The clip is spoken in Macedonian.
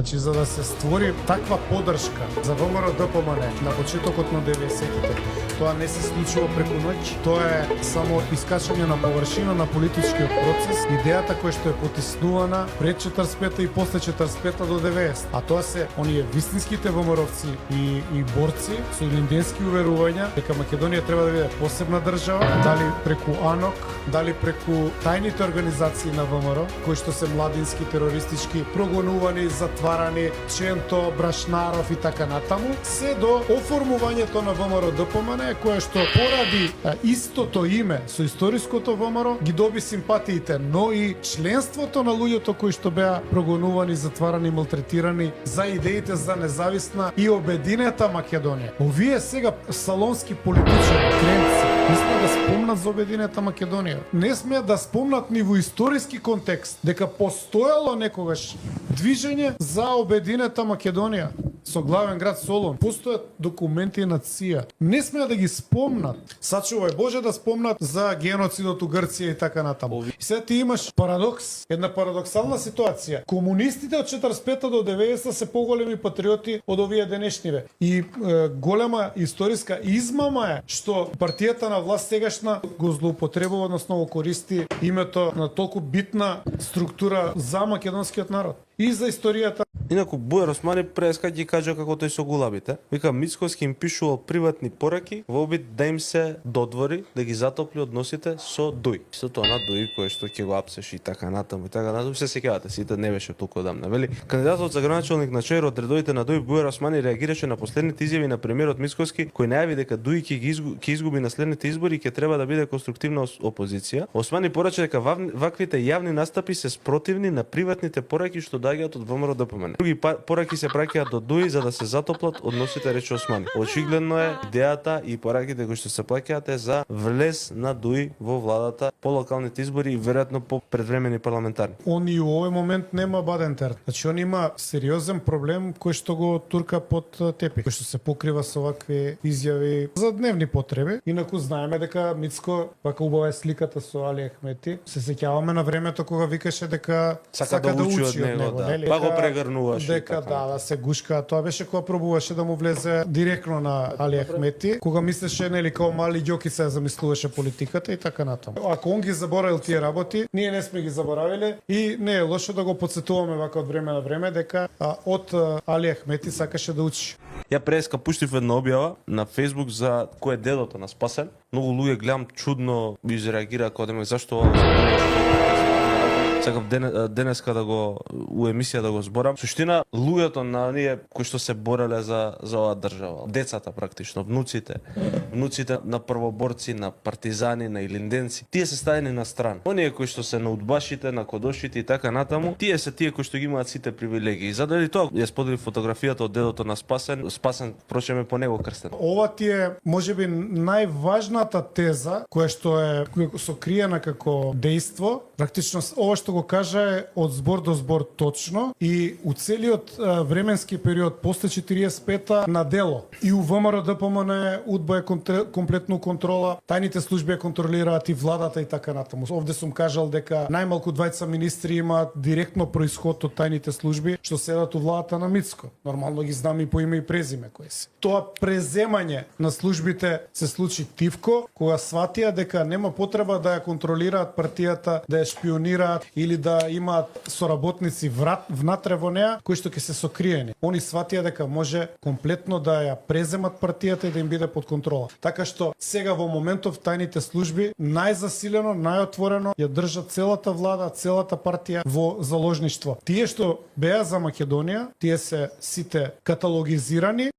Значи, за да се створи таква поддршка за ВМРО ДПМН на почетокот на 90-тите, тоа не се случува преку ноќ, тоа е само искачање на површина на политичкиот процес, идејата која што е потиснувана пред 45-та и после 45-та до 90, а тоа се оние вистинските ВМРО-вци и борци со илинденски уверувања дека Македонија треба да биде посебна држава, дали преку АНОК, дали преку тајните организации на ВМРО, кои што се младински, терористички, прогонувани, затварани, Ченто, Брашнаров и така натаму, се до оформувањето на ВМРО ДПМН, кое што поради истото име со историското ВМРО ги доби симпатиите, но и членството на луѓето кои што беа прогонувани, затварани, малтретирани за идеите за независна и обединета Македонија. Овие сега салонски политичари, кренци, не смеат да спомнат за обединета Македонија. Не смеат да спомнат ни во историски контекст дека постоело некогаш движење за обединета Македонија со главен град Солун. Постојат документи на ЦИА. Не смеат да ги спомнат. Сачувај Боже да спомнат за геноцидот у Грција и така натаму. И сега ти имаш парадокс, една парадоксална ситуација. Комунистите од 45 до 90 се поголеми патриоти од овие денешниве. И голема историска измама е што партијата на власт сегашна го злоупотребува, односно го користи името на толку битна структура за македонскиот народ и за историјата. Инаку Бујар Османи преска ги кажа како тој со гулабите. Вика Мицкоски им пишувал приватни пораки во обид да им се додвори, да ги затопли односите со Дуј. Со тоа на Дуј кој што ќе го апсеш и така натаму се сеќавате, сите не беше толку одамна, вели. Кандидатот за граначалник на ЧЕР од редовите на Дуј Бујар Османи реагираше на последните изјави на премиерот Мицкоски кој најави дека Дуј ќе изгуби наследните избори и ќе треба да биде конструктивна опозиција. Османи порача дека ваквите јавни настапи се спротивни на приватните пораки што доаѓаат од ВМРО ДПМН. Други пораки се праќаат до Дуј за да се затоплат односите, рече Османи. Очигледно е идејата и пораките кои што се плаќаат е за влез на Дуј во владата по локалните избори и веројатно по предвремени парламентарни. Он и во овој момент нема Бадентер. Значи он има сериозен проблем кој што го турка под тепих, кој што се покрива со вакви изјави за дневни потреби. Инаку знаеме дека Мицко, вака убава е сликата со Али Ахмети. Се сеќаваме на времето кога викаше дека сака да учи од него, да. Па го прегрнуваше. Дека да се гушка. Тоа беше кога пробуваше да му влезе директно на Али Ахмети, кога мислеше нели како мали ѓокица замислуваше политиката и така натаму. Ако он ги заборавил тие работи, ние не сме ги заборавиле и не е лошо да го потсетуваме вака од време на време дека од Али Ахмети сакаше да учи. Ја преска пуштив една објава на Facebook за кој е дедото на Спасен. Многу луѓе гледам чудно изреагира кога демек зашто сакав денеска да го у емисија да го зборам. Суштина луѓето на оние кои што се бореле за оваа држава, децата практично, внуците на првоборци, на партизани, на илинденци, тие се ставени на страна. Оние кои што се на удбашите, на кодошите и така натаму, тие се тие кои што ги имаат сите привилегии. Заради тоа ја сподели фотографијата од дедото на Спасен прочеме по него крстен. Ова ти е можеби најважната теза која што е сокриена како дејство. Практично ова што го кажа е од збор до збор точно и у целиот временски период после 45-та на дело. И у ВМРО ДПМН УДБА е комплетно контрола, тајните служби ја контролираат и владата и така натаму. Овде сум кажал дека најмалку двајца министри имаат директно происход од тајните служби што седат у владата на Мицко. Нормално ги знам и по име и презиме кои се. Тоа преземање на службите се случи тивко кога сватија дека нема потреба да ја контролираат партијата, да ја шпионираат или да имаат соработници внатре во неа кои што ќе се сокриени. Они сватија дека може комплетно да ја преземат партијата и да им биде под контрола. Така што сега во моментов тајните служби најзасилено, најотворено ја држат целата влада, целата партија во заложништво. Тие што беа за Македонија, тие се сите каталогизирани